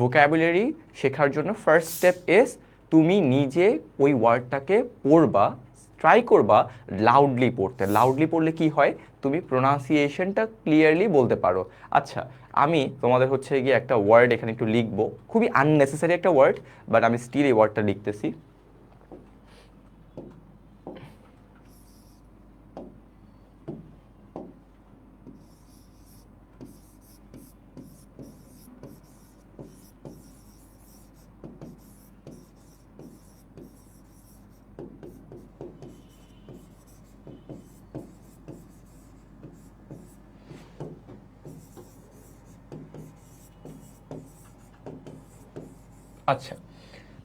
Vocabulary শেখার জন্য first step is তুমি নিজে ওই ওয়ার্ডটাকে পড়বা, ট্রাই করবা লাউডলি পড়তে। লাউডলি পড়লে কি হয়, তুমি প্রোনাউন্সিয়েশনটা ক্লিয়ারলি বলতে পারো। আচ্ছা, আমি তোমাদের হচ্ছে গিয়ে একটা ওয়ার্ড এখানে একটু লিখবো, খুবই আননেসেসারি একটা ওয়ার্ড, বাট আমি স্টিল এই ওয়ার্ডটা লিখতেছি। আচ্ছা,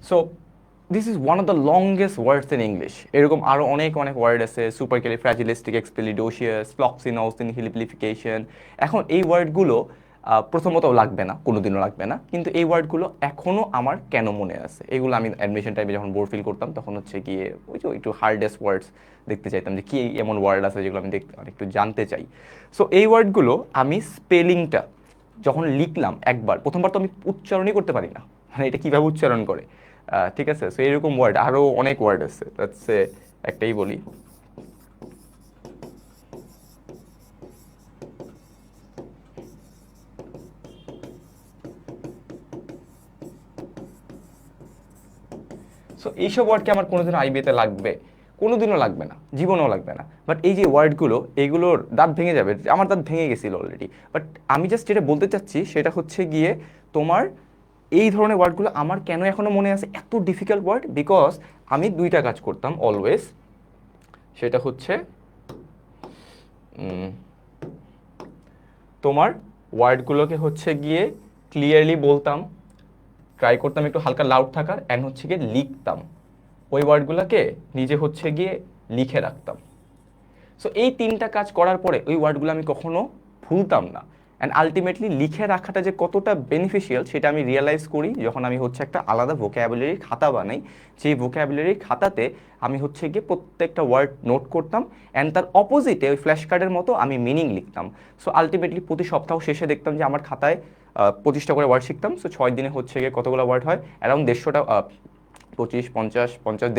so this is one of the longest words in English. এরকম আরও অনেক অনেক ওয়ার্ড আছে, সুপারক্যালিফ্রাজিলিস্টিক এক্সপিলিডোশিয়াস, ফ্লক্সিনোসিনহিলিফিকেশন। এখন এই ওয়ার্ডগুলো প্রথমত লাগবে না, কোনোদিনও লাগবে না, কিন্তু এই ওয়ার্ডগুলো এখনও আমার কেন মনে আছে, এগুলো আমি অ্যাডমিশন টাইমে যখন বোর ফিল করতাম তখন হচ্ছে গিয়ে ওই যে একটু হার্ডেস্ট ওয়ার্ডস দেখতে চাইতাম, যে কী এমন ওয়ার্ড আছে যেগুলো আমি দেখতে একটু জানতে চাই। সো এই ওয়ার্ডগুলো আমি স্পেলিংটা যখন লিখলাম একবার, প্রথমবার তো আমি উচ্চারণই করতে পারি না, মানে এটা কীভাবে উচ্চারণ করে। ঠিক আছে, সো এরকম ওয়ার্ড আরও অনেক ওয়ার্ড আছে, হচ্ছে একটাই বলি। সো এইসব ওয়ার্ডকে আমার কোনোদিনও আইবিতে লাগবে, কোনোদিনও লাগবে না, জীবনেও লাগবে না। বাট এই যে ওয়ার্ডগুলো, এগুলোর দাঁত ভেঙে যাবে, আমার দাঁত ভেঙে গেছিলো অলরেডি। বাট আমি জাস্ট যেটা বলতে চাচ্ছি সেটা হচ্ছে গিয়ে তোমার এই ধরনের ওয়ার্ডগুলো আমার কেন এখনও মনে আছে, এত ডিফিকাল্ট ওয়ার্ড, বিকজ আমি দুইটা কাজ করতাম অলওয়েজ। সেটা হচ্ছে তোমার ওয়ার্ডগুলোকে হচ্ছে গিয়ে ক্লিয়ারলি বলতাম, ট্রাই করতাম একটু হালকা লাউড থাকার, অ্যান্ড হচ্ছে গিয়ে লিখতাম, ওই ওয়ার্ডগুলোকে নিজে হচ্ছে গিয়ে লিখে রাখতাম। সো এই তিনটা কাজ করার পরে ওই ওয়ার্ডগুলো আমি কখনো ভুলতাম না। অ্যান্ড আলটিমেটলি লিখে রাখাটা যে কতটা বেনিফিশিয়াল সেটা আমি রিয়েলাইজ করি যখন আমি হচ্ছে একটা আলাদা ভোকাবুলারি খাতা বানাই। সেই ভোকাবুলারি খাতাতে আমি হচ্ছে গিয়ে প্রত্যেকটা ওয়ার্ড নোট করতাম, অ্যান্ড তার অপোজিটে ওই ফ্ল্যাশ কার্ডের মতো আমি মিনিং লিখতাম। সো আলটিমেটলি প্রতি সপ্তাহ শেষে দেখতাম যে আমার খাতায় 25টা করে ওয়ার্ড শিখতাম। সো 6 দিনে হচ্ছে গিয়ে কতগুলো ওয়ার্ড হয়, অ্যারাউন্ড 150টা, 25, 50, 50,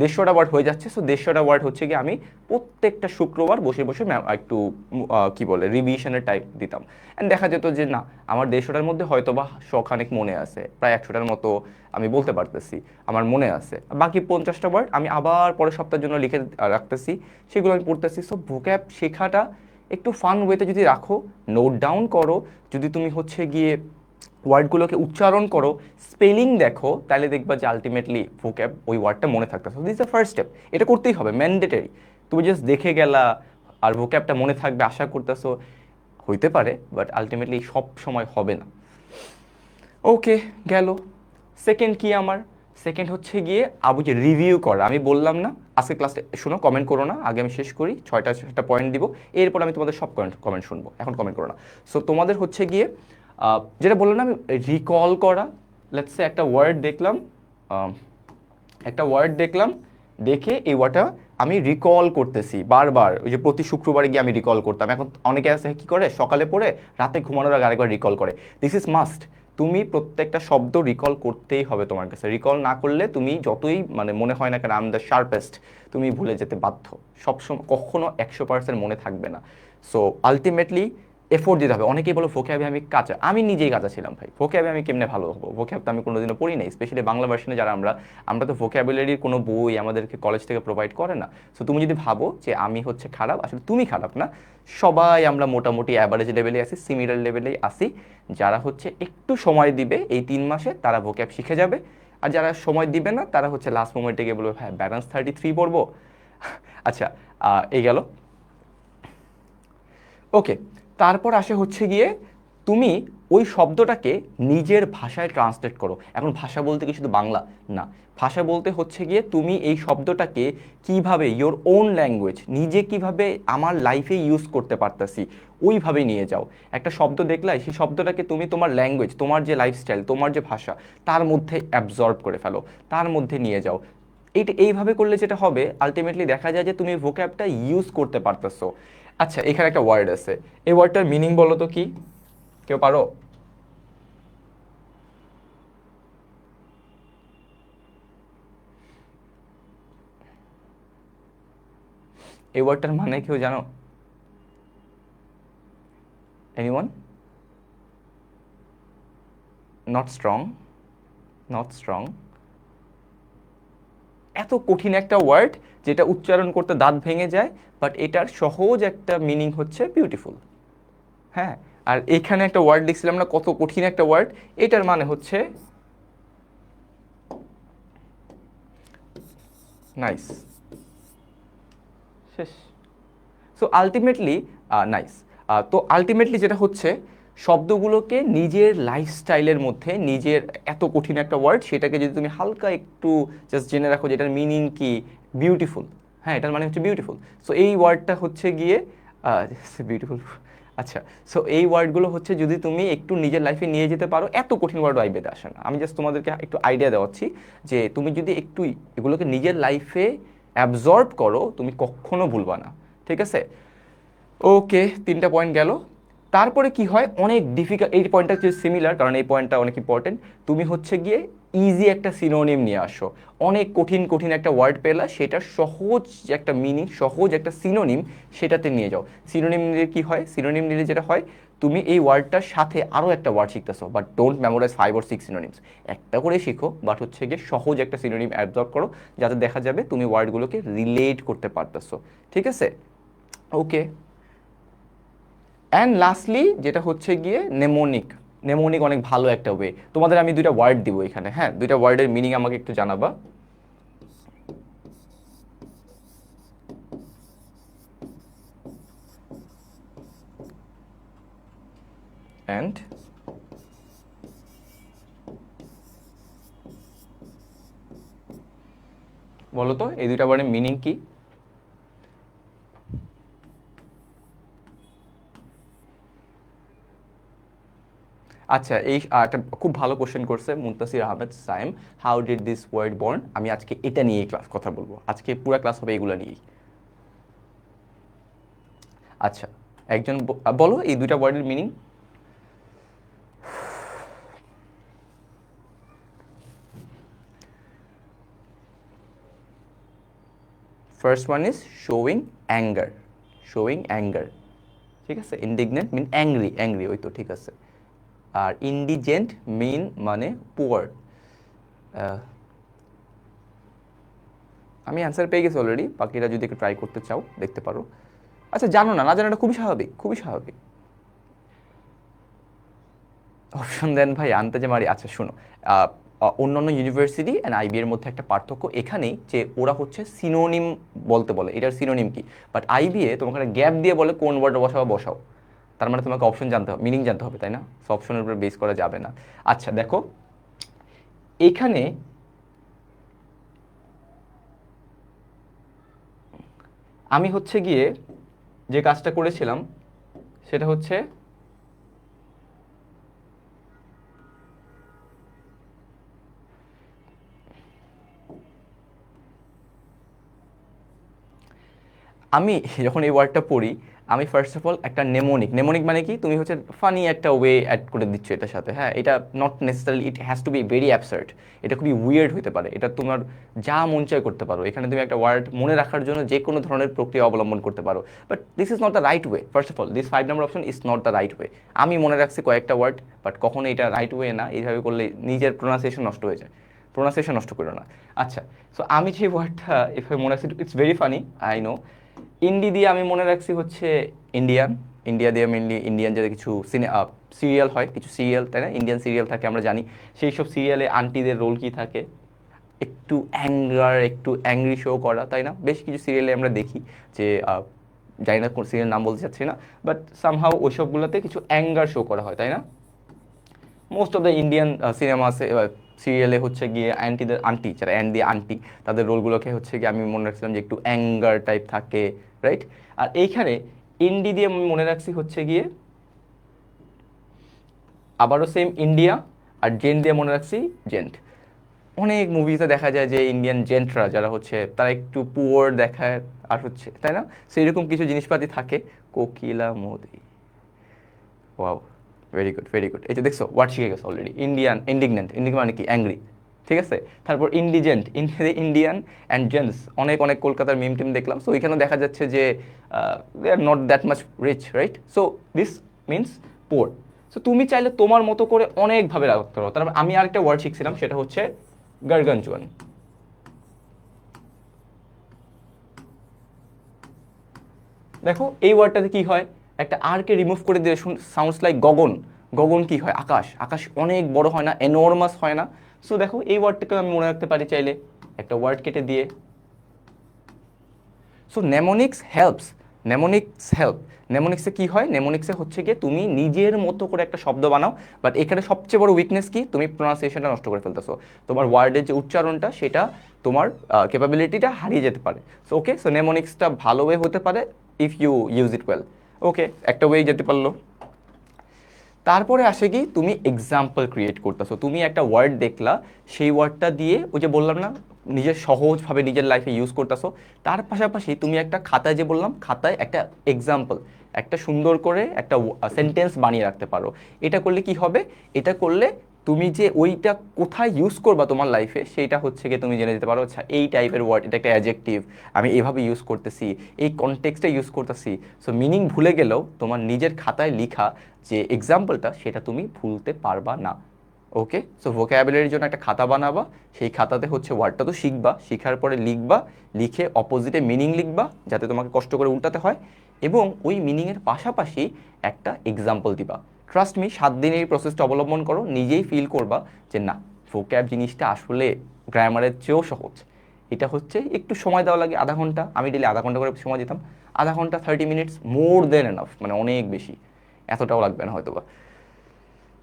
150টা ওয়ার্ড হয়ে যাচ্ছে। সো 150টা ওয়ার্ড হচ্ছে গিয়ে আমি প্রত্যেকটা শুক্রবার বসে বসে একটু কি বলে রিভিশনের টাইপ দিতাম। অ্যান্ড দেখা যেত যে না, আমার 150টার মধ্যে হয়তো বা শখানেক মনে আছে, প্রায় 100টার মতো আমি বলতে পারতেছি আমার মনে আছে। বাকি 50টা ওয়ার্ড আমি আবার পরের সপ্তাহের জন্য লিখে রাখতেছি, সেগুলো আমি পড়তেছি। সো ভোক্যাব শেখাটা একটু ফান ওয়েতে যদি রাখো, নোট ডাউন করো, যদি তুমি হচ্ছে গিয়ে ওয়ার্ডগুলোকে উচ্চারণ করো, স্পেলিং দেখো, তাহলে দেখবা যে আলটিমেটলি ভোক্যাব ওই ওয়ার্ডটা মনে থাকতেছে। দিস দ্য ফার্স্ট স্টেপ, এটা করতেই হবে, ম্যান্ডেটরি। তুমি জাস্ট দেখে গেলা আর ভোক্যাবটা মনে থাকবে আশা করতেছো, হইতে পারে, বাট আলটিমেটলি সব সময় হবে না। ওকে, গেল। সেকেন্ড কি আমার, সেকেন্ড হচ্ছে গিয়ে আবু যে রিভিউ করা। আমি বললাম না আজকে ক্লাসে, শুনো, কমেন্ট করো না, আগে আমি শেষ করি, 6টা পয়েন্ট দিব, এরপর আমি তোমাদের সব কমেন্ট শুনবো, এখন কমেন্ট করো না। সো তোমাদের হচ্ছে গিয়ে যেটা বললাম না আমি, রিকল করা। লেটস সে একটা ওয়ার্ড দেখলাম, আহ, একটা ওয়ার্ড দেখলাম, দেখে এই ওয়ার্ডটা আমি রিকল করতেছি বারবার, ওই যে প্রতি শুক্রবারে গিয়ে আমি রিকল করতাম। এখন অনেকে আছে কি করে, সকালে পড়ে রাতে ঘুমানোর আগে আরেকবার রিকল করে। দিস ইজ মাস্ট, তুমি প্রত্যেকটা শব্দ রিকল করতেই হবে তোমার কাছে। রিকল না করলে তুমি যতই মানে মনে হয় না কেন আই এম দ্য শার্পেস্ট, তুমি ভুলে যেতে বাধ্য, সবসময় কখনো 100% মনে থাকবে না। সো আলটিমেটলি এফোর্ট দিতে হবে। অনেকেই বলো ভোক্যাবে আমি কাঁচা, আমি নিজেই কাঁচা ছিলাম ভাই, ভোক্যাবে আমি কেমনে ভালো হবো, ভোক্যাব তো আমি কোনোদিনও পড়ি নাই, স্পেশালি বাংলা ভার্সনে যারা আমরা, আমরা তো ভোক্যাবুলারির কোনো বই আমাদেরকে কলেজ থেকে প্রোভাইড করে না। সো তুমি যদি ভাবো যে আমি হচ্ছে খারাপ, আসলে তুমি খারাপ না, সবাই আমরা মোটামুটি অ্যাভারেজ লেভেলে আসি, সিমিলার লেভেলেই আসি। যারা হচ্ছে একটু সময় দিবে এই 3 মাসে তারা ভোক্যাব শিখে যাবে, আর যারা সময় দিবে না তারা হচ্ছে লাস্ট মোমেন্টে গিয়ে বলবে হ্যাঁ ব্যালেন্স 33 পড়বো। আচ্ছা, এই গেল। ওকে, তারপর আসে হচ্ছে গিয়ে তুমি ওই শব্দটাকে নিজের ভাষায় ট্রান্সলেট করো। এখন ভাষা বলতে কি শুধু বাংলা না, ভাষা বলতে হচ্ছে গিয়ে তুমি এই শব্দটাকে কিভাবে ইয়োর ওন ল্যাঙ্গুয়েজ, নিজে কিভাবে আমার লাইফে ইউজ করতে পারতাছি ওইভাবে নিয়ে যাও। একটা শব্দ দেখলাই, সেই শব্দটাকে তুমি তোমার ল্যাঙ্গুয়েজ, তোমার যে লাইফস্টাইল, তোমার যে ভাষা, তার মধ্যে অ্যাবজর্ব করে ফেলো, তার মধ্যে নিয়ে যাও। এইভাবে করলে যেটা হবে আলটিমেটলি দেখা যায় যে তুমি ভোক্যাবটা ইউজ করতে পারতেছো। আচ্ছা, এখানে একটা ওয়ার্ড আছে, এই ওয়ার্ডটার মিনিং বলো তো কি, কেউ পারো? এই ওয়ার্ডটার মানে কেউ জানো? Anyone? Not strong, not strong. এত কঠিন একটা ওয়ার্ড যেটা উচ্চারণ করতে দাঁত ভেঙে যায়, বাট এটার সহজ একটা মিনিং হচ্ছে বিউটিফুল। হ্যাঁ, আর এখানে একটা ওয়ার্ড লিখছিলাম না, কত কঠিন একটা ওয়ার্ড, এটার মানে হচ্ছে নাইস। শেষ। So ultimately nice. তো আলটিমেটলি যেটা হচ্ছে, শব্দগুলোকে নিজের লাইফস্টাইলের মধ্যে, নিজের এত কঠিন একটা ওয়ার্ড সেটাকে যদি তুমি হালকা একটু জাস্ট জেনে রাখো যে এটার মিনিং কি, বিউটিফুল। হ্যাঁ, এটার মানে হচ্ছে বিউটিফুল। সো এই ওয়ার্ডটা হচ্ছে গিয়ে বিউটিফুল। আচ্ছা, সো এই ওয়ার্ডগুলো হচ্ছে যদি তুমি একটু নিজের লাইফে নিয়ে যেতে পারো, এত কঠিন ওয়ার্ড আইবেদে আসে না। আমি জাস্ট তোমাদেরকে একটু আইডিয়া দেওয়াচ্ছি যে তুমি যদি একটু এগুলোকে নিজের লাইফে অ্যাবজর্ব করো, তুমি কখনো ভুলবা না। ঠিক আছে? ওকে, 3টা পয়েন্ট গেল। তারপরে কি হয়, অনেক ডিফিকাল্ট, এই পয়েন্টটা হচ্ছে সিমিলার, কারণ এই পয়েন্টটা অনেক ইম্পর্টেন্ট। তুমি হচ্ছে গিয়ে ইজি একটা সিনোনিম নিয়ে আসো। অনেক কঠিন কঠিন একটা ওয়ার্ড পেলা, সেটা সহজ একটা মিনিং, সহজ একটা সিনোনিম, সেটাতে নিয়ে যাও। সিনোনিম নিলে কি হয়, সিনোনিম নিলে যেটা হয়, তুমি এই ওয়ার্ডটার সাথে আরও একটা ওয়ার্ড শিখতেছো, but don't memorize 5 or 6 synonyms. একটা করে শিখো, বাট হচ্ছে গিয়ে সহজ একটা সিনোনিম অ্যাবজর্ব করো, যাতে দেখা যাবে তুমি ওয়ার্ডগুলোকে রিলেট করতে পারতেছো। ঠিক আছে? ওকে। অ্যান্ড লাস্টলি যেটা হচ্ছে গিয়ে নেমোনিক। নেমোনিক অনেক ভালো একটা ওয়ে। তোমাদের আমি 2টা ওয়ার্ড দিব এখানে, হ্যাঁ, 2টা ওয়ার্ডের মিনিং আমাকে একটু জানাবা। অ্যান্ড বলো তো এই 2টা ওয়ার্ডের মিনিং কি? আচ্ছা, এই একটা খুব ভালো কোশ্চেন করছে Muntasir Ahmed Saim, how did this word born. আমি আজকে এটা নিয়ে ক্লাস কথা বলবো, আজকে পুরো ক্লাস হবে এগুলো নিয়েই। আচ্ছা, একজন বলো এই 2টা ওয়ার্ডের meaning. First one is showing anger, showing anger. ঠিক আছে? ইন্ডিগনেন্ট মিন অ্যাংরি, অ্যাংরি, ওই তো ঠিক আছে। আর ইন্ডিজেন্ট মিন মানে পুয়ার। আমি অ্যান্সার পেয়ে গেছি অলরেডি, বাকিরা যদি একটু ট্রাই করতে চাও দেখতে পারো। আচ্ছা, জানো না, না জানাটা খুবই স্বাভাবিক, খুবই স্বাভাবিক। অপশন দেন ভাই, আনতে যে মারি। আচ্ছা শোনো, অন্যান্য ইউনিভার্সিটি অ্যান্ড আইবি এর মধ্যে একটা পার্থক্য এখানেই যে ওরা হচ্ছে সিনোনিম বলতে বলে, এটার সিনোনিম কি। বাট আইবিএ তোমাকে গ্যাপ দিয়ে বলে কোন ওয়ার্ড বসাও বসাও। তার মানে তোমাকে অপশন জানতে হবে, মিনিং জানতে হবে, তাই না? সো অপশনের উপর বেস করা যাবে না। আচ্ছা দেখো, এখানে আমি হচ্ছে গিয়ে যে কাজটা করেছিলাম সেটা হচ্ছে, আমি যখন এই ওয়ার্ডটা পড়ি, আমি ফার্স্ট অফ অল একটা নেমোনিক, নেমোনিক মানে কি, তুমি হচ্ছে ফানি একটা ওয়ে অ্যাড করে দিচ্ছ এটার সাথে। হ্যাঁ, এটা not necessarily it has to be very absurd, এটা খুবই উইয়ার্ড হতে পারে, এটা তোমার যা মন চায় করতে পারো। এখানে তুমি একটা ওয়ার্ড মনে রাখার জন্য যে কোনো ধরনের প্রক্রিয়া অবলম্বন করতে পারো, but this is not the right way. First of all this 5 number option is not the right way. আমি মনে রাখছি কয়েকটা ওয়ার্ড, বাট কখনো এটা রাইট ওয়ে না। এইভাবে করলে নিজের প্রোনাউন্সিয়েশন নষ্ট হয়ে যায়, প্রোনাউন্সিয়েশন নষ্ট করো না। আচ্ছা, সো আমি যে ওয়ার্ডটা এভাবে মনে রাখছি, it's very funny, I know. Indi দিয়ে আমি মনে রাখছি হচ্ছে ইন্ডিয়ান। ইন্ডিয়া দিয়ে মেনলি ইন্ডিয়ান যে কিছু সিরিয়াল হয়, কিছু সিরিয়াল, তাই না, ইন্ডিয়ান সিরিয়াল থাকে, আমরা জানি সেই সব সিরিয়ালে আন্টিদের রোল কি থাকে, একটু অ্যাঙ্গার, একটু অ্যাংরি শো করা, তাই না? বেশ কিছু সিরিয়ালে আমরা দেখি যে জানি না কোন সিরিয়াল নাম বলতে চাচ্ছি না, বাট সামহাও ওইসবগুলোতে কিছু অ্যাঙ্গার শো করা হয়, তাই না? Most of the Indian cinema সিরিয়ালে হচ্ছে গিয়ে অ্যান্টিদের, আন্টি যারা অ্যান্ড দিয়ে আন্টি, তাদের রোলগুলোকে হচ্ছে গিয়ে আমি মনে রাখছিলাম যে একটু অ্যাঙ্গার টাইপ থাকে, রাইট? আর এইখানে ইন্ডি দিয়ে আমি মনে রাখছি হচ্ছে গিয়ে আবারও সেম ইন্ডিয়া, আর জেন্ট দিয়ে মনে রাখছি জেন্ট। অনেক মুভিতে দেখা যায় যে ইন্ডিয়ান জেন্টরা যারা হচ্ছে তারা একটু পুয়ার দেখায়, আর হচ্ছে, তাই না, সেই রকম কিছু জিনিসপাতি থাকে। কোকিলা Modi, wow, very good, very good. এই যে দেখছো, ওয়ার্ড শিখে গেছো অলরেডি। ইন্ডিয়ান, ইন্ডিগনেন্ট, ইন্ডিগ মানে কি, অ্যাংরি। ঠিক আছে। তারপর ইন্ডিজেন্ট, ইন্ডিয়ান অ্যান্ড জেন্টস, অনেক অনেক কলকাতার মিম টিম দেখলাম, সো ওইখানে দেখা যাচ্ছে যে they are not that much rich, right? So this means poor. So তুমি চাইলে তোমার মতো করে অনেকভাবে রাখতে পারো। তারপর আমি আরেকটা ওয়ার্ড শিখছিলাম, সেটা হচ্ছে গার্গানচুয়ান। দেখো এই ওয়ার্ডটাতে কি হয়, একটা আরকে রিমুভ করে দিয়ে সাউন্ডস লাইক গগন। গগন কি হয়, আকাশ। আকাশ অনেক বড় হয় না, এনর্মাস হয় না। সো দেখো এই ওয়ার্ডটাকে আমি মনে রাখতে পারি চাইলে একটা ওয়ার্ড কেটে দিয়ে। So mnemonics helps, mnemonics help. নেমোনিক্সে কি হয়, নেমোনিক্সে হচ্ছে গিয়ে তুমি নিজের মতো করে একটা শব্দ বানাও, বাট এখানে সবচেয়ে বড় উইকনেস কি, তুমি প্রোনাউন্সিয়েশনটা নষ্ট করে ফেলতেছো। তোমার ওয়ার্ডের যে উচ্চারণটা সেটা তোমার ক্যাপাবিলিটিটা হারিয়ে যেতে পারে। সো ওকে, সো নেমোনিক্সটা ভালো ওয়ে হতে পারে if you use it well. Okay, একটা ওয়ে যেতে পারলো। তারপরে আসে কি, তুমি এক্সাম্পল ক্রিয়েট করতেছো। তুমি একটা ওয়ার্ড দেখলা, সেই ওয়ার্ডটা দিয়ে ওই যে বললাম না, নিজের সহজভাবে নিজের লাইফে ইউজ করতেছো। তার পাশাপাশি তুমি একটা খাতায়, যে বললাম খাতায় একটা এক্সাম্পল, একটা সুন্দর করে একটা সেন্টেন্স বানিয়ে রাখতে পারো। এটা করলে কি হবে, এটা করলে তুমি যে ওইটা কোথায় ইউজ করবা তোমার লাইফে, সেইটা হচ্ছে গিয়ে তুমি জেনে যেতে পারো, আচ্ছা এই টাইপের ওয়ার্ড, এটা একটা অ্যাডজেক্টিভ, আমি এভাবে ইউজ করতেছি, এই কনটেক্সটে ইউজ করতেছি। সো মিনিং ভুলে গেলেও তোমার নিজের খাতায় লিখা যে এক্সাম্পলটা, সেটা তুমি ভুলতে পারবা না। ওকে, সো ভোক্যাবুলারির জন্য একটা খাতা বানাবা, সেই খাতাতে হচ্ছে ওয়ার্ডটা তো শিখবা, শিখার পরে লিখবা, লিখে অপোজিটে মিনিং লিখবা যাতে তোমাকে কষ্ট করে উল্টাতে হয়, এবং ওই মিনিংয়ের পাশাপাশি একটা এক্সাম্পল দিবা। ট্রাস্ট মি, 7 দিন এই প্রসেসটা অবলম্বন করো, নিজেই ফিল করবা যে না, ভোক্যাব জিনিসটা আসলে গ্রামারের চেয়েও সহজ। এটা হচ্ছে একটু সময় দেওয়া লাগে, আধা ঘন্টা, আমি ডেলি আধা ঘন্টা করে সময় দিতাম। আধা ঘন্টা, 30 মিনিটস, মোর দেন এনাফ, মানে অনেক বেশি, এতটাও লাগবে না হয়তো বা।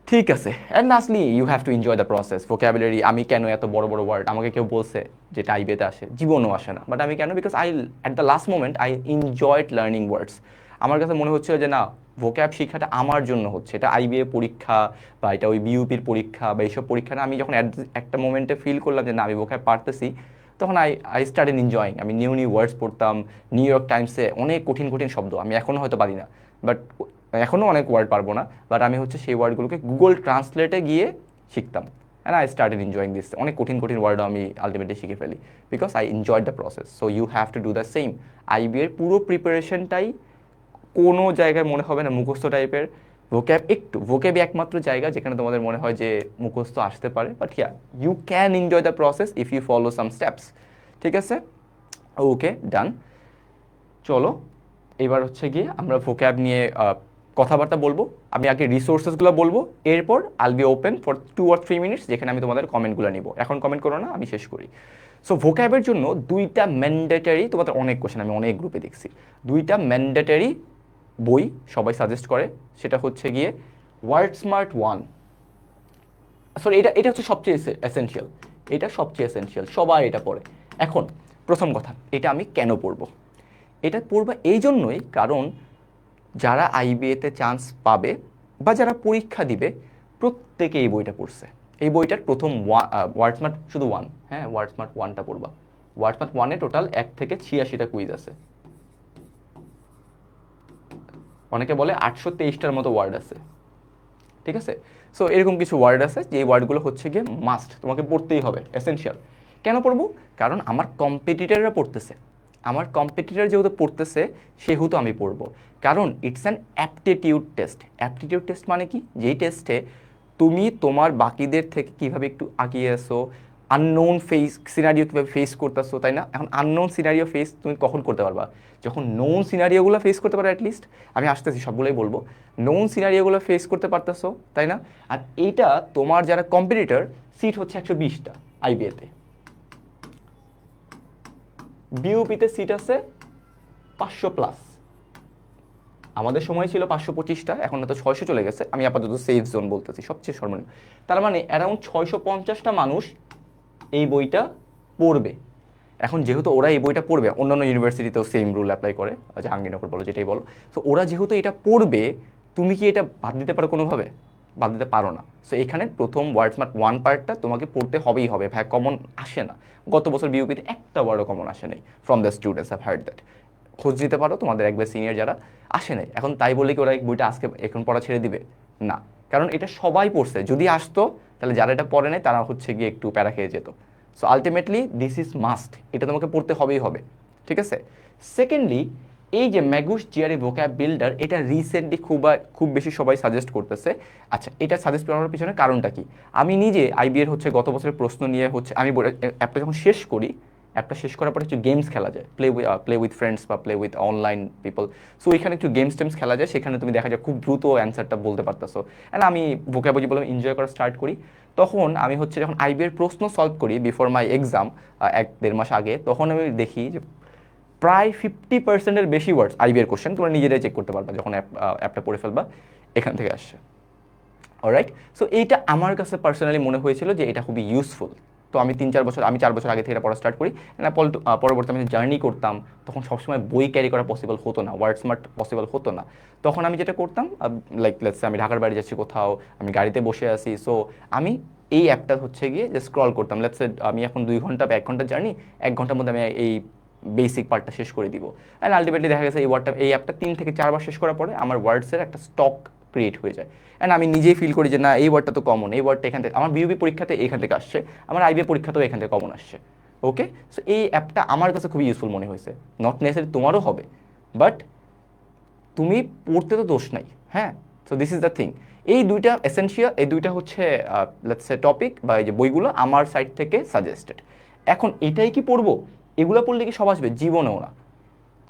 ঠিক আছে, and lastly you have to enjoy the process. Vocabulary, আমি কেন এত বড় বড় ওয়ার্ড, আমাকে কেউ বলছে যে টাইপেতে আসে, জীবনও আসে না, বাট আমি কেন, because I at the last moment I enjoyed learning words. আমার কাছে মনে হচ্ছিল যে না, ভোক্যাব শিক্ষাটা আমার জন্য হচ্ছে, এটা আইবিএ পরীক্ষা বা এটা ওই বিইউপির পরীক্ষা বা এইসব পরীক্ষাটা আমি যখন একটা মোমেন্টে ফিল করলাম যে না, আমি ভোক্যাব পারতেছি, তখন আই স্টার্টেড এনজয়িং। আমি নিউ নিউ ওয়ার্ডস পড়তাম, নিউ ইয়র্ক টাইমসে অনেক কঠিন কঠিন শব্দ আমি এখনও হয়তো পারি না, বাট এখনও অনেক ওয়ার্ড পারবো না, বাট আমি হচ্ছে সেই ওয়ার্ডগুলোকে গুগল ট্রান্সলেটে গিয়ে শিখতাম, and I started enjoying this. অনেক কঠিন কঠিন ওয়ার্ডও আমি আলটিমেটলি শিখে ফেলি, because I enjoyed the process. So you have to do the same. আইবিএর পুরো প্রিপারেশনটাই কোনো জায়গায় মনে হবে না মুখস্থ টাইপের। ভোক্যাব একটু, ভোক্যাবই একমাত্র জায়গা যেখানে তোমাদের মনে হয় যে মুখস্থ আসতে পারে, but yeah, you can enjoy the process if you follow some steps. ঠিক আছে, ওকে, ডান। চলো এবার হচ্ছে গিয়ে আমরা ভোক্যাব নিয়ে কথাবার্তা বলবো। আমি আগে রিসোর্সেসগুলো বলবো, এরপর all be open for 2 or 3 minutes, যেখানে আমি তোমাদের কমেন্টগুলো নিব। এখন কমেন্ট করো না, আমি শেষ করি। সো ভোক্যাবের জন্য 2টা ম্যান্ডেটারি, তোমাদের অনেক কোশ্চেন আমি অনেক গ্রুপে দেখছি, 2টা ম্যান্ডেটারি বই সবাই সাজেস্ট করে, সেটা হচ্ছে গিয়ে ওয়ার্ডস্মার্ট 1। সরি, এটা এটা হচ্ছে সবচেয়ে এসেনশিয়াল, এটা সবচেয়ে এসেনশিয়াল, সবাই এটা পড়ে। এখন প্রথম কথা, এটা আমি কেন পড়বো, এটা পড়বা এই জন্যই কারণ যারা আইবিএতে চান্স পাবে বা যারা পরীক্ষা দিবে, প্রত্যেকে এই বইটা পড়ছে। এই বইটার প্রথম ওয়ার্ডস্মার্ট শুধু 1, হ্যাঁ, ওয়ার্ডস্মার্ট 1টা পড়বা। ওয়ার্ডস্মার্ট 1-এ টোটাল 1 থেকে 86টা কুইজ আছে। অনেকে বলে 823টার মতো ওয়ার্ড আছে, ঠিক আছে। সো এরকম কিছু ওয়ার্ড আছে যে ওয়ার্ডগুলো হচ্ছে গিয়ে মাস্ট, তোমাকে পড়তেই হবে, এসেনশিয়াল। কেন পড়বো, কারণ আমার কম্পিটিটররা পড়তেছে, আমার কম্পিটিটর যেহেতু পড়তেছে সেহেতু আমি পড়বো। কারণ it's an aptitude test. Aptitude test মানে কি, যেই টেস্টে তুমি তোমার বাকিদের থেকে কিভাবে একটু আগিয়ে আসো, আননোন সিনারিও কীভাবে ফেস করতেছো, তাই না? এখন আননোন সিনারিও ফেস তুমি কখন করতে পারবা, যখন নোন সিনারিওগুলো ফেস করতে পারো অ্যাটলিস্ট। আমি আসতেছি, সবগুলোই বলবো। নোন সিনারিওগুলো ফেস করতে পারতেছো, তাই না? আর এইটা তোমার যারা কম্পিটিটর, সিট হচ্ছে 120টা আইবিএতে, বিউপিতে সিট আছে 500+। আমাদের সময় ছিল 525টা, এখন তো 600 চলে গেছে, আমি আপাতত সেফ জোন বলতেছি, সবচেয়ে সর্বনিম্ন। তার মানে অ্যারাউন্ড 650টা মানুষ এই বইটা পড়বে। এখন যেহেতু ওরা এই বইটা পড়বে, অন্যান্য ইউনিভার্সিটিতেও সেম রুল অ্যাপ্লাই করে, জাহাঙ্গীরনগর বলো, যেটাই বলো। সো ওরা যেহেতু এটা পড়বে, তুমি কি এটা বাদ দিতে পারো কোনোভাবে? বাদ দিতে পারো না। সো এখানে প্রথম ওয়ার্ডস্মার্ট 1 পার্টটা তোমাকে পড়তে হবেই হবে। ভাই কমন আসে না, গত বছর বিউপিতে একটা ওয়ার্ডও কমন আসে নাই from the students, have heard that. খোঁজ নিতে পারো তোমাদের একবার সিনিয়র যারা, আসে নাই। এখন তাই বলে কি ওরা এই বইটা আজকে এখন পড়া ছেড়ে দিবে? না, কারণ এটা সবাই পড়ছে। যদি আসতো তাহলে যারা এটা পড়ে নেয় তারা হচ্ছে গিয়ে একটু প্যারা খেয়ে যেত। So ultimately this is must, এটা তোমাকে পড়তে হবেই হবে, ঠিক আছে। সেকেন্ডলি, এই যে ম্যাগুস জিআরই ভোক্যাব বিল্ডার, এটা রিসেন্টলি খুব বেশি সবাই সাজেস্ট করতেছে। আচ্ছা, এটা সাজেস্ট করার পিছনে কারণটা কি? আমি নিজে আইবিএর হচ্ছে গত বছরের প্রশ্ন নিয়ে হচ্ছে আমি অ্যাপটা যখন শেষ করি, অ্যাপটা শেষ করার পরে একটু গেমস খেলা যায়, প্লে উইথ ফ্রেন্ডস বা play with online people. So এখানে একটু গেমস টেমস খেলা যায়, সেখানে তুমি দেখা যায় খুব দ্রুত অ্যান্সারটা বলতে পারতেছো। অ্যান্ড আমি ভোকাবুলারি বলে এনজয় করা স্টার্ট করি। তখন আমি হচ্ছে যখন আইবিএর প্রশ্ন সলভ করি বিফোর মাই এক্সাম, 1-1.5 মাস আগে, তখন আমি দেখি যে প্রায় 50%-এর বেশি ওয়ার্ডস আইবিএর কোশ্চেন তোমরা নিজেরাই চেক করতে পারবা যখন অ্যাপটা পড়ে ফেলবা, এখান থেকে আসছে। অলরাইট, সো এইটা আমার কাছে পার্সোনালি মনে হয়েছিল যে এটা খুবই ইউজফুল। তো আমি 4 বছর আগে থেকে এটা পড়া স্টার্ট করি। পরবর্তী আমি জার্নি করতাম, তখন সবসময় বই ক্যারি করা পসিবল হতো না, ওয়ার্ড স্মার্ট পসিবল হতো না। তখন আমি যেটা করতাম, লাইক লেটস আমি ঢাকার বাইরে যাচ্ছি কোথাও, আমি গাড়িতে বসে আছি, সো আমি এই অ্যাপটা হচ্ছে গিয়ে যে স্ক্রল করতাম, লেটস আমি এখন 2 ঘন্টা বা 1 ঘন্টা জার্নি, 1 ঘন্টার মধ্যে আমি এই বেসিক পার্টটা শেষ করে দিব। অ্যান্ড আলটিমেটলি দেখা গেছে এই অ্যাপটা 3 থেকে 4 বার শেষ করার পরে আমার ওয়ার্ডসের একটা স্টক ক্রিয়েট হয়ে যায়। অ্যান্ড আমি নিজেই ফিল করি যে না, এই ওয়ার্ডটা তো কমন, এই ওয়ার্ডটা এখান থেকে আমার বিউবি পরীক্ষাতে এখান থেকে আসছে, আমার আইবিএ পরীক্ষাতেও এখান থেকে কমন আসছে। ওকে, সো এই অ্যাপটা আমার কাছে খুবই ইউজফুল মনে হয়েছে। নট নেসেসারি তোমারও হবে, বাট তুমি পড়তে তো দোষ নাই, হ্যাঁ। So this is the thing, এই দুইটা এসেনশিয়াল, এই দুইটা হচ্ছে লেটস সে টপিক বা এই যে বইগুলো আমার সাইড থেকে সাজেস্টেড। এখন এটাই কি পড়বো, এগুলো পড়লে কি সব আসবে? জীবনেও না,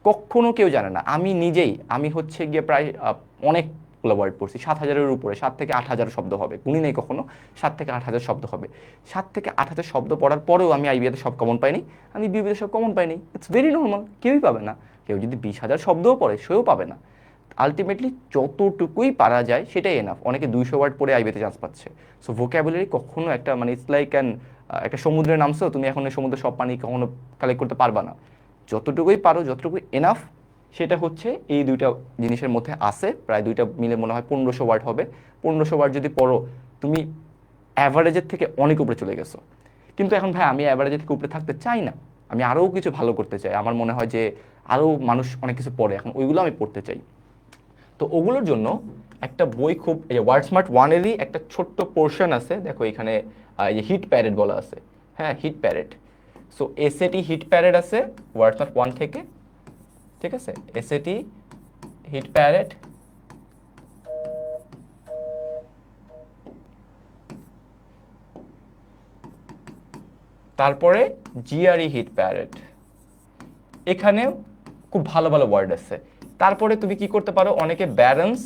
কখনো কেউ জানে না। আমি হচ্ছে গিয়ে প্রায় অনেকগুলো ওয়ার্ড পড়ছি, 7,000-এর উপরে, 7 থেকে 8 হাজার শব্দ হবে, গুনি নেই কখনো, 7 থেকে 8 হাজার শব্দ হবে। 7 থেকে 8 হাজার শব্দ পড়ার পরেও আমি আইবিএতে সব কমন পাইনি, আমি বিবিতে সব কমন পাইনি। ইটস ভেরি নর্মাল, কেউই পাবে না। কেউ যদি 20,000 শব্দও পড়ে সেও পাবে না। আলটিমেটলি যতটুকুই পারা যায় সেটাই এনাফ। অনেকে 200 ওয়ার্ড পড়ে আইবিতে চান্স পাচ্ছে। সো ভোক্যাবুলারি কখনো একটা মানে ইটস লাইক একটা সমুদ্রে নামছো তুমি, এখন এই সমুদ্রের সব পানি কখনো কালেক্ট করতে পারবা না। যতটুকুই পারো, যতটুকুই এনাফ, সেটা হচ্ছে এই দুইটা জিনিসের মধ্যে আছে। প্রায় দুইটা মিলে মনে হয় 1500 ওয়ার্ড হবে। 1500 ওয়ার্ড যদি পড়ো, তুমি অ্যাভারেজের থেকে অনেক উপরে চলে গেছো। কিন্তু এখন ভাই আমি অ্যাভারেজের থেকে উপরে থাকতে চাই না, আমি আরও কিছু ভালো করতে চাই। আমার মনে হয় যে আরও মানুষ অনেক কিছু পড়ে, এখন ওইগুলো আমি পড়তে চাই। তো ওগুলোর জন্য একটা বই, খুব এই ওয়ার্ড স্মার্ট 1-এরই একটা ছোট্ট পোর্শন আছে, দেখো এখানে এই যে হিট প্যারেড বলা আছে, হ্যাঁ hit parade. So SAT hit parade আছে ওয়ার্ড স্মার্ট 1 থেকে, ঠিক আছে, এসএটি হিট প্যারেড। তারপরে জিআরই হিট প্যারেড, এখানে খুব ভালো ভালো ওয়ার্ড আছে। তারপরে তুমি কি করতে পারো, অনেকে ব্যারেন্স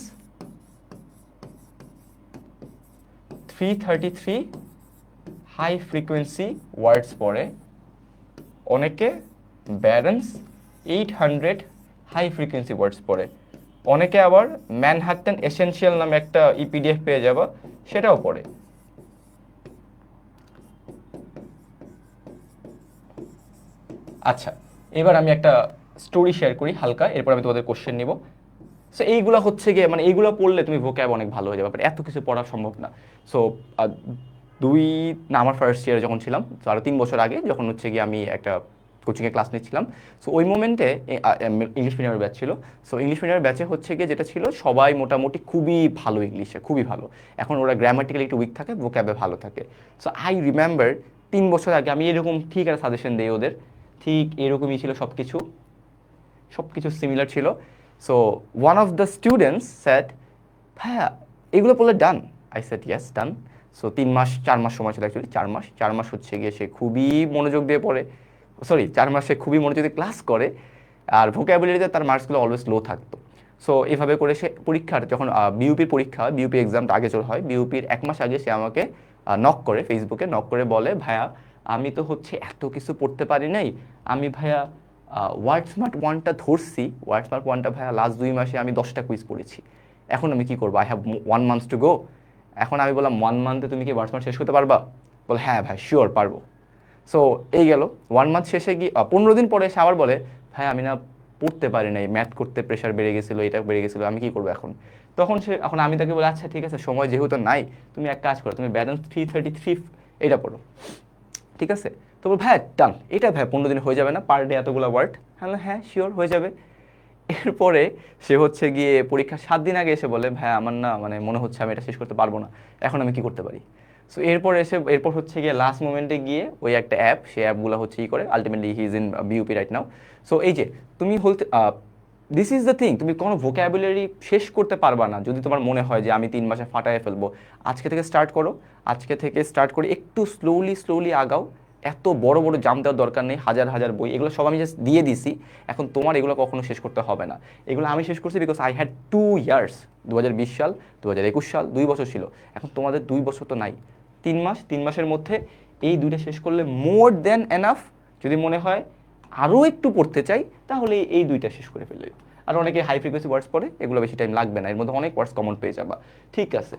333 হাই ফ্রিকোয়েন্সি ওয়ার্ডস পড়ে, অনেকে ব্যারেন্স 800 হাই ফ্রিকোয়েন্সি ওয়ার্ডস পড়ে, অনেকে আবার ম্যানহাটন এসেনশিয়াল নামে একটা ইপিডিএফ পেয়ে যাবা, সেটাও পড়ে। আচ্ছা, এবার আমি একটা স্টোরি শেয়ার করি হালকা, এরপর আমি তোমাদের কোশ্চেন নিব। সো এইগুলো হচ্ছে গিয়ে মানে এইগুলো পড়লে তুমি ভোক্যাব অনেক ভালো হয়ে যাবে, বাট এত কিছু পড়া সম্ভব না। সো দুই না আমার ফার্স্ট ইয়ারে যখন ছিলাম, তো আরও 3 বছর আগে যখন হচ্ছে গিয়ে আমি একটা কোচিংয়ে ক্লাস নিচ্ছিলাম, সো ওই মোমেন্টে ইংলিশ মিডিয়ামের ব্যাচ ছিল। সো ইংলিশ মিডিয়ামের ব্যাচে হচ্ছে গিয়ে যেটা ছিল, সবাই মোটামুটি খুবই ভালো ইংলিশে, খুবই ভালো। এখন ওরা গ্রামাটিক্যালি একটু উইক থাকে, ভোক্যাবে ভালো থাকে। সো আই রিমেম্বার 3 বছর আগে আমি এরকম ঠিক একটা সাজেশন দিই ওদের, ঠিক এরকমই ছিল সব কিছু, সব কিছু সিমিলার ছিল। So one of the students said, হ্যাঁ এগুলো পড়লে done. I said yes done. So 3 মাস 4 মাস সময় ছিল, অ্যাকচুয়ালি 4 মাস হচ্ছে গিয়ে সে খুবই মনোযোগ দিয়ে পড়ে, সরি 4 মাস সে খুবই মনোযোগ দিয়ে ক্লাস করে, আর ভোকাবুলারিতে তার মার্কসগুলো অলওয়েজ লো থাকতো। সো এভাবে করে সে পরীক্ষার যখন বিউপির পরীক্ষা, বিউপি এক্সামটা আগে চল হয়, বিউপির 1 মাস আগে সে আমাকে নক করে, ফেসবুকে নক করে বলে, ভাইয়া আমি তো হচ্ছে এত কিছু পড়তে পারি নাই, আমি ভাইয়া ওয়ার্ড স্মার্ট 1টা ধরছি, ওয়ার্ড স্মার্ট 1টা ভাইয়া লাস্ট 2 মাসে আমি 10টা কুইজ পড়েছি, এখন আমি কি করবো, I have 1 month to go. এখন আমি বললাম 1 মান্থে তুমি কি ওয়ার্ড স্মার্ট শেষ করতে পারবা? বলে হ্যাঁ ভাই শিওর পারবো। সো এই গেল 1 মান্থ, শেষে গিয়ে 15 দিন পরে সে আবার বলে, ভাই আমি না পড়তে পারি নাই, ম্যাথ করতে প্রেশার বেড়ে গেছিলো, এটা বেড়ে গেছিলো, আমি কি করবো এখন? এখন আমি তাকে বলি, আচ্ছা ঠিক আছে, সময় যেহেতু নাই, তুমি এক কাজ করো, তুমি ব্যালেন্স 333 এটা পড়ো, ঠিক আছে? তো বল ভাই ডান, এটা ভাই 15 দিন হয়ে যাবে না, পার ডে এতগুলো ওয়ার্ড? হ্যাঁ হ্যাঁ শিওর হয়ে যাবে। এরপরে সে হচ্ছে গিয়ে পরীক্ষার 7 দিন আগে এসে বলে, ভাই আমার না মানে মনে হচ্ছে আমি এটা শেষ করতে পারবো না, এখন আমি কি করতে পারি? সো এরপর হচ্ছে গিয়ে লাস্ট মোমেন্টে গিয়ে ওই একটা অ্যাপ, সেই অ্যাপগুলো হচ্ছে ই করে, ultimately he is in BUP right now. So এই যে তুমি বলতে, দিস ইজ দ্য থিং, তুমি কোনো ভোক্যাবুলারি শেষ করতে পারবা না যদি তোমার মনে হয় যে আমি 3 মাসে ফাটায় ফেলবো। আজকে থেকে স্টার্ট করো, আজকে থেকে স্টার্ট করে একটু স্লোলি স্লোলি আগাও। এত বড় বড় জাম দেওয়ার দরকার নেই, হাজার হাজার বই, এগুলো সব আমি জাস্ট দিয়ে দিছি। এখন তোমার এগুলো কখনো শেষ করতে হবে না। এগুলো আমি শেষ করছি বিকজ আই হ্যাড 2 ইয়ার্স। 2020 সাল, 2021 সাল, 2 বছর ছিল। এখন তোমাদের 2 বছর তো নাই, 3 মাস, 3 মাসের মধ্যে এই দুইটা শেষ করলে মোর দেন এনাফ। যদি মনে হয় আরও একটু পড়তে চাই, তাহলে এই দুইটা শেষ করে ফেলে। আর অনেকে হাই ফ্রিকোয়েন্সি ওয়ার্ডস পড়ে, এগুলো বেশি টাইম লাগবে না, এর মধ্যে অনেক ওয়ার্ডস কমন পেয়ে যাবা। ঠিক আছে।